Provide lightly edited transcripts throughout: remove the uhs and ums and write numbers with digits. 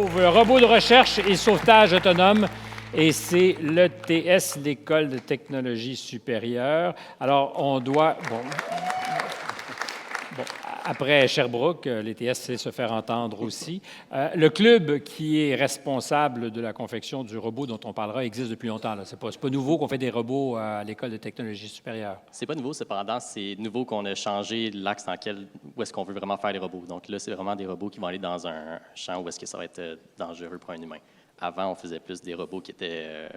retrouve Robot de recherche et sauvetage autonome. Et c'est l'ETS, l'École de technologie supérieure. Alors, on doit... Bon, après Sherbrooke, l'ETS sait se faire entendre aussi. Le club qui est responsable de la confection du robot dont on parlera existe depuis longtemps. Ce n'est pas nouveau qu'on fait des robots à l'École de technologie supérieure. C'est pas nouveau, cependant, c'est nouveau qu'on a changé l'axe où est-ce qu'on veut vraiment faire les robots. Donc là, c'est vraiment des robots qui vont aller dans un champ où est-ce que ça va être dangereux pour un humain. Avant, on faisait plus des robots qui étaient...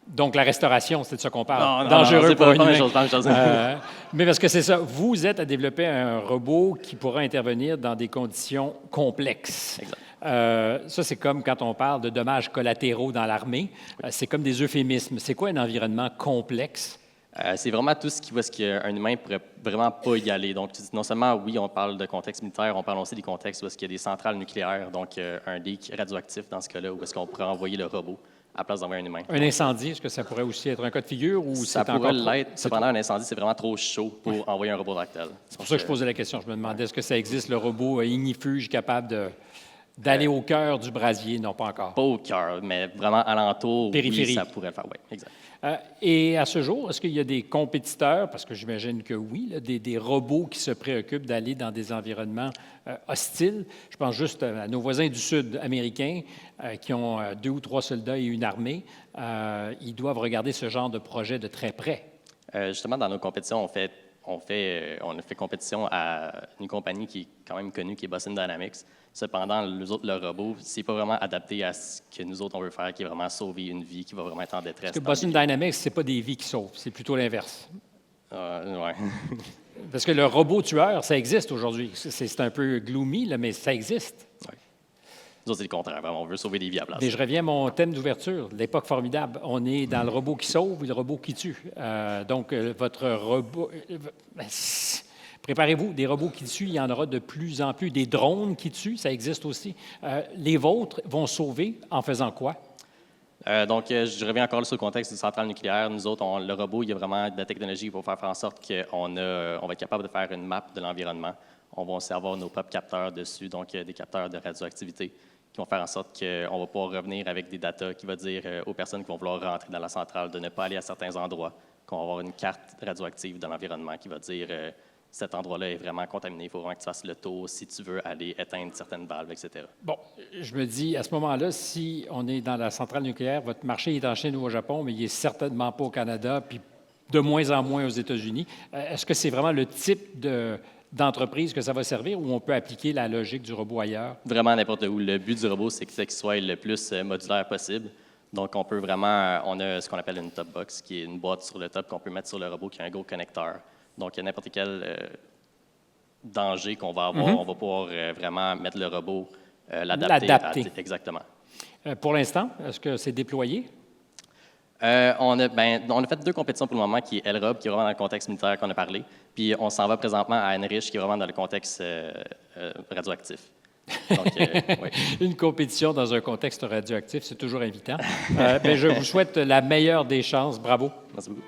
Donc, la restauration, c'est de ça qu'on parle. Non, dangereux pour un humain. Pas même chose. Mais parce que c'est ça, vous êtes à développer un robot qui pourra intervenir dans des conditions complexes. Exact. Ça, c'est comme quand on parle de dommages collatéraux dans l'armée. C'est comme des euphémismes. C'est quoi un environnement complexe? C'est vraiment tout ce qu'un humain ne pourrait vraiment pas y aller. Donc, non seulement, oui, on parle de contexte militaire, on parle aussi des contextes où est-ce qu'il y a des centrales nucléaires, donc un leak radioactif dans ce cas-là, où est-ce qu'on pourrait envoyer le robot à la place d'envoyer un humain. Un incendie, est-ce que ça pourrait aussi être un cas de figure? Ou ça pourrait l'être. Cependant, un incendie, c'est vraiment trop chaud pour envoyer un robot Ractel. C'est pour ça que je posais la question. Je me demandais, est-ce que ça existe, le robot ignifuge capable d'aller au cœur du brasier? Non, pas encore. Pas au cœur, mais vraiment alentour, périphérie. Oui, ça pourrait le faire. Oui, exact. Et à ce jour, est-ce qu'il y a des compétiteurs, parce que j'imagine que oui, là, des robots qui se préoccupent d'aller dans des environnements hostiles? Je pense juste à nos voisins du Sud américains qui ont 2 ou 3 soldats et une armée. Ils doivent regarder ce genre de projet de très près. Justement, dans nos compétitions, on a fait compétition à une compagnie qui est quand même connue, qui est Boston Dynamics. Cependant, le robot, c'est pas vraiment adapté à ce que nous autres, on veut faire, qui est vraiment sauver une vie, qui va vraiment être en détresse. Parce que Boston Dynamics, c'est pas des vies qui sauvent, c'est plutôt l'inverse. Ouais. Parce que le robot tueur, ça existe aujourd'hui. C'est un peu gloomy, là, mais ça existe. Ouais. Nous autres, c'est le contraire. On veut sauver des vies à la place. Mais je reviens à mon thème d'ouverture, l'époque formidable. On est dans le robot qui sauve et le robot qui tue. Donc, votre robot... Préparez-vous, des robots qui tuent, il y en aura de plus en plus. Des drones qui tuent, ça existe aussi. Les vôtres vont sauver en faisant quoi? Donc, je reviens encore sur le contexte du centrale nucléaire. Nous autres, le robot, il y a vraiment de la technologie pour faire en sorte qu'on va être capable de faire une map de l'environnement. On va aussi avoir nos propres capteurs dessus, donc des capteurs de radioactivité qui vont faire en sorte qu'on va pouvoir revenir avec des datas qui vont dire aux personnes qui vont vouloir rentrer dans la centrale de ne pas aller à certains endroits, qu'on va avoir une carte radioactive de l'environnement qui va dire cet endroit-là est vraiment contaminé, il faut vraiment que tu fasses le tour si tu veux aller éteindre certaines valves, etc. Bon, je me dis, à ce moment-là, si on est dans la centrale nucléaire, votre marché est en Chine ou au Japon, mais il n'est certainement pas au Canada, puis de moins en moins aux États-Unis. Est-ce que c'est vraiment le type d'entreprise que ça va servir ou on peut appliquer la logique du robot ailleurs? Vraiment n'importe où. Le but du robot, c'est qu'il soit le plus modulaire possible. Donc, on peut vraiment, on a ce qu'on appelle une top box, qui est une boîte sur le top qu'on peut mettre sur le robot qui a un gros connecteur. Donc, il y a n'importe quel danger qu'on va avoir, on va pouvoir vraiment mettre le robot, l'adapter. Exactement. Pour l'instant, est-ce que c'est déployé? On a fait 2 compétitions pour le moment, qui est LROB, qui est vraiment dans le contexte militaire qu'on a parlé, puis on s'en va présentement à Enrich, qui est vraiment dans le contexte radioactif. Donc, oui. Une compétition dans un contexte radioactif, c'est toujours invitant. Je vous souhaite la meilleure des chances. Bravo. Merci beaucoup.